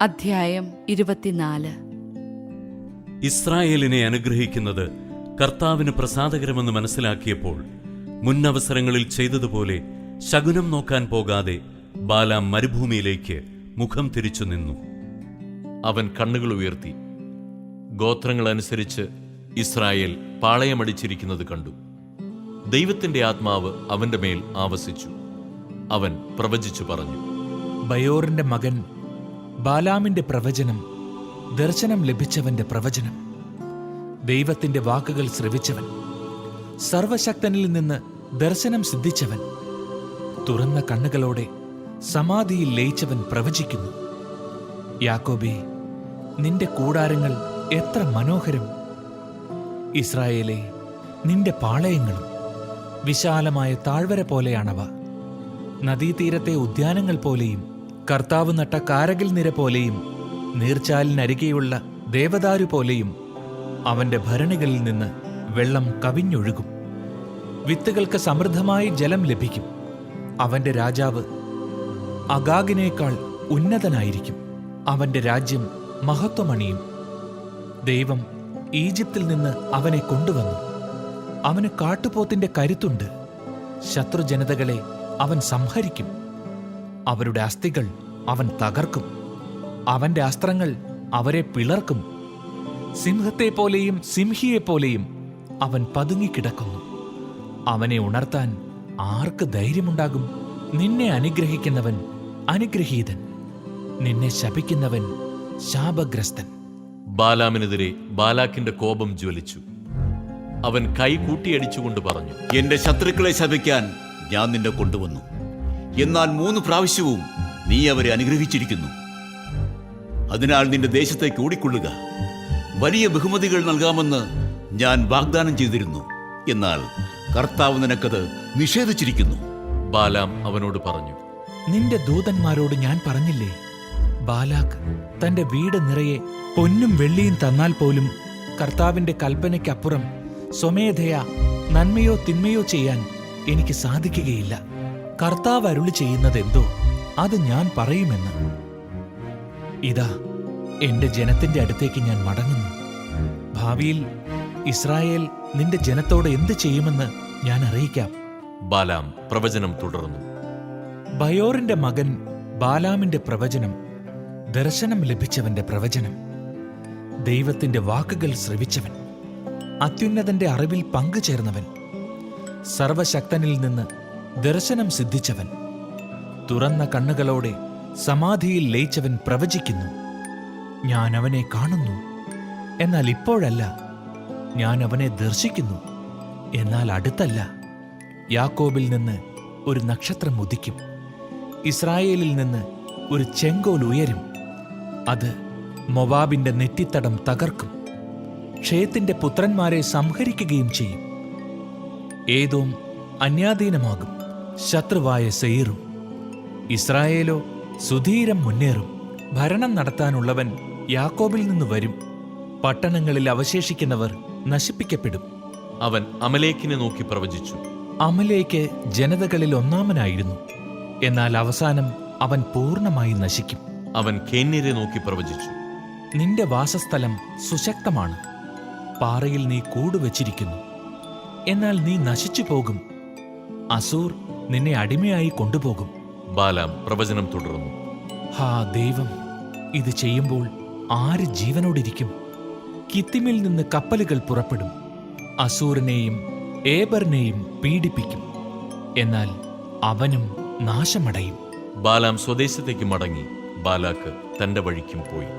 അധ്യായം 24. ഇസ്രായേലിനെ അനുഗ്രഹിക്കുന്നത് കർത്താവിന് പ്രസാദകരമെന്ന് മനസ്സിലാക്കിയപ്പോൾ മുന്നവസരങ്ങളിൽ ചെയ്തതുപോലെ ശകുനം നോക്കാൻ പോകാതെ ബാലാം മരുഭൂമിയിലേക്ക് മുഖം തിരിച്ചു നിന്നു. അവൻ കണ്ണുകൾ ഉയർത്തി ഗോത്രങ്ങളനുസരിച്ച് ഇസ്രായേൽ പാളയമടിച്ചിരിക്കുന്നത് കണ്ടു. ദൈവത്തിന്റെ ആത്മാവ് അവന്റെ മേൽ ആവസിച്ചു. അവൻ പ്രവചിച്ചു പറഞ്ഞു: ബയോറിന്റെ മകൻ ബാലാമിന്റെ പ്രവചനം, ദർശനം ലഭിച്ചവന്റെ പ്രവചനം, ദൈവത്തിന്റെ വാക്കുകൾ ശ്രവിച്ചവൻ, സർവശക്തനിൽ നിന്ന് ദർശനം സിദ്ധിച്ചവൻ, തുറന്ന കണ്ണുകളോടെ സമാധിയിൽ ലയിച്ചവൻ പ്രവചിക്കുന്നു. യാക്കോബേ, നിന്റെ കൂടാരങ്ങൾ എത്ര മനോഹരം! ഇസ്രായേലേ, നിന്റെ പാളയങ്ങളും വിശാലമായ താഴ്വര പോലെയാണവ. നദീതീരത്തെ ഉദ്യാനങ്ങൾ പോലെയും കർത്താവ് നട്ട കാരകിൽ നിര പോലെയും നീർച്ചാലിനരികെയുള്ള ദേവദാരു പോലെയും അവന്റെ ഭരണികളിൽ നിന്ന് വെള്ളം കവിഞ്ഞൊഴുകും. വിത്തുകൾക്ക് സമൃദ്ധമായി ജലം ലഭിക്കും. അവന്റെ രാജാവ് അഗാഗിനേക്കാൾ ഉന്നതനായിരിക്കും. അവന്റെ രാജ്യം മഹത്വമണിയും. ദൈവം ഈജിപ്തിൽ നിന്ന് അവനെ കൊണ്ടുവന്നു. അവന് കാട്ടുപോത്തിന്റെ കരുത്തുണ്ട്. ശത്രുജനതകളെ അവൻ സംഹരിക്കും. അവരുടെ അസ്ഥികൾ അവൻ തകർക്കും. അവന്റെ അസ്ത്രങ്ങൾ അവരെ പിളർക്കും. സിംഹത്തെപ്പോലെയും സിംഹിയെപ്പോലെയും അവൻ പതുങ്ങിക്കിടക്കുന്നു. അവനെ ഉണർത്താൻ ആർക്ക് ധൈര്യമുണ്ടാകും? നിന്നെ അനുഗ്രഹിക്കുന്നവൻ അനുഗ്രഹീതൻ, നിന്നെ ശപിക്കുന്നവൻ ശാപഗ്രസ്തൻ. ബാലാമിനെതിരെ ബാലാക്കിന്റെ കോപം ജ്വലിച്ചു. അവൻ കൈ കൂട്ടിയടിച്ചുകൊണ്ട് പറഞ്ഞു: എന്റെ ശത്രുക്കളെ ശപിക്കാൻ ഞാൻ നിന്നെ കൊണ്ടുവന്നു. എന്നാൽ 3 പ്രാവശ്യവും നീ അവരെ അനുഗ്രഹിച്ചിരിക്കുന്നു. അതിനാൽ നിന്റെ ദേശത്തേക്ക് ഓടിക്കൊള്ളുക. വലിയ ബഹുമതികൾ നൽകാമെന്ന് ഞാൻ വാഗ്ദാനം ചെയ്തിരുന്നു. എന്നാൽ കർത്താവ് നിനക്കത് നിഷേധിച്ചിരിക്കുന്നു. ബാലാം അവനോട് പറഞ്ഞു: നിന്റെ ദൂതന്മാരോട് ഞാൻ പറഞ്ഞില്ലേ, ബാലാക്ക് തന്റെ വീട് നിറയെ പൊന്നും വെള്ളിയും തന്നാൽ പോലും കർത്താവിന്റെ കൽപ്പനയ്ക്കപ്പുറം സ്വമേധയാ നന്മയോ തിന്മയോ ചെയ്യാൻ എനിക്ക് സാധിക്കുകയില്ല. കർത്താവ് അരുളി ചെയ്യുന്നതെന്തോ അത് ഞാൻ പറയുമെന്ന്. ഇതാ, എന്റെ ജനത്തിന്റെ അടുത്തേക്ക് ഞാൻ മടങ്ങുന്നു. ഭാവിയിൽ ഇസ്രായേൽ നിന്റെ ജനത്തോട് എന്ത് ചെയ്യുമെന്ന് ഞാൻ അറിയിക്കാം. ബാലാം പ്രവചനം തുടർന്നു. ബയോറിന്റെ മകൻ ബാലാമിന്റെ പ്രവചനം, ദർശനം ലഭിച്ചവന്റെ പ്രവചനം, ദൈവത്തിന്റെ വാക്കുകൾ ശ്രവിച്ചവൻ, അത്യുന്നതന്റെ അറിവിൽ പങ്കുചേർന്നവൻ, സർവശക്തനിൽ നിന്ന് ദർശനം സിദ്ധിച്ചവൻ, തുറന്ന കണ്ണുകളോടെ സമാധിയിൽ ലയിച്ചവൻ പ്രവചിക്കുന്നു. ഞാൻ അവനെ കാണുന്നു, എന്നാൽ ഇപ്പോഴല്ല. ഞാൻ അവനെ ദർശിക്കുന്നു, എന്നാൽ അടുത്തല്ല. യാക്കോബിൽ നിന്ന് ഒരു നക്ഷത്രം ഉദിക്കും. ഇസ്രായേലിൽ നിന്ന് ഒരു ചെങ്കോൽ ഉയരും. അത് മൊവാബിന്റെ നെറ്റിത്തടം തകർക്കും. ക്ഷേത്തിന്റെ പുത്രന്മാരെ സംഹരിക്കുകയും ചെയ്യും. ഏദോം അന്യാധീനമാകും, ശത്രുവായ സെയീറും. ഇസ്രായേലോ സുധീരം മുന്നേറും. ഭരണം നടത്താനുള്ളവൻ യാക്കോബിൽ നിന്ന് വരും. പട്ടണങ്ങളിൽ അവശേഷിക്കുന്നവർ നശിപ്പിക്കപ്പെടും. അവൻ അമലേക്കിനെ നോക്കി പ്രവചിച്ചു. അമലേക്ക് ജനതകളിൽ ഒന്നാമനായിരുന്നു, എന്നാൽ അവസാനം അവൻ പൂർണ്ണമായി നശിക്കും. അവൻ കേന്യരെ നോക്കി പ്രവചിച്ചു. നിന്റെ വാസസ്ഥലം സുശക്തമാണ്. പാറയിൽ നീ കൂടുവച്ചിരിക്കുന്നു, എന്നാൽ നീ നശിച്ചു പോകും. അസൂർ നിന്നെ അടിമയായി കൊണ്ടുപോകും. ബാലാം പ്രവചനം തുടർന്നു. ഹാ ദൈവം, ഇത് ചെയ്യുമ്പോൾ ആര് ജീവനോടിരിക്കും? കിത്തിമിൽ നിന്ന് കപ്പലുകൾ പുറപ്പെടും. അസൂറിനെയും ഏബറിനെയും പീഡിപ്പിക്കും, എന്നാൽ അവനും നാശമടയും. ബാലാം സ്വദേശത്തേക്ക് മടങ്ങി. ബാലാക്ക് തന്റെ വഴിക്കും പോയി.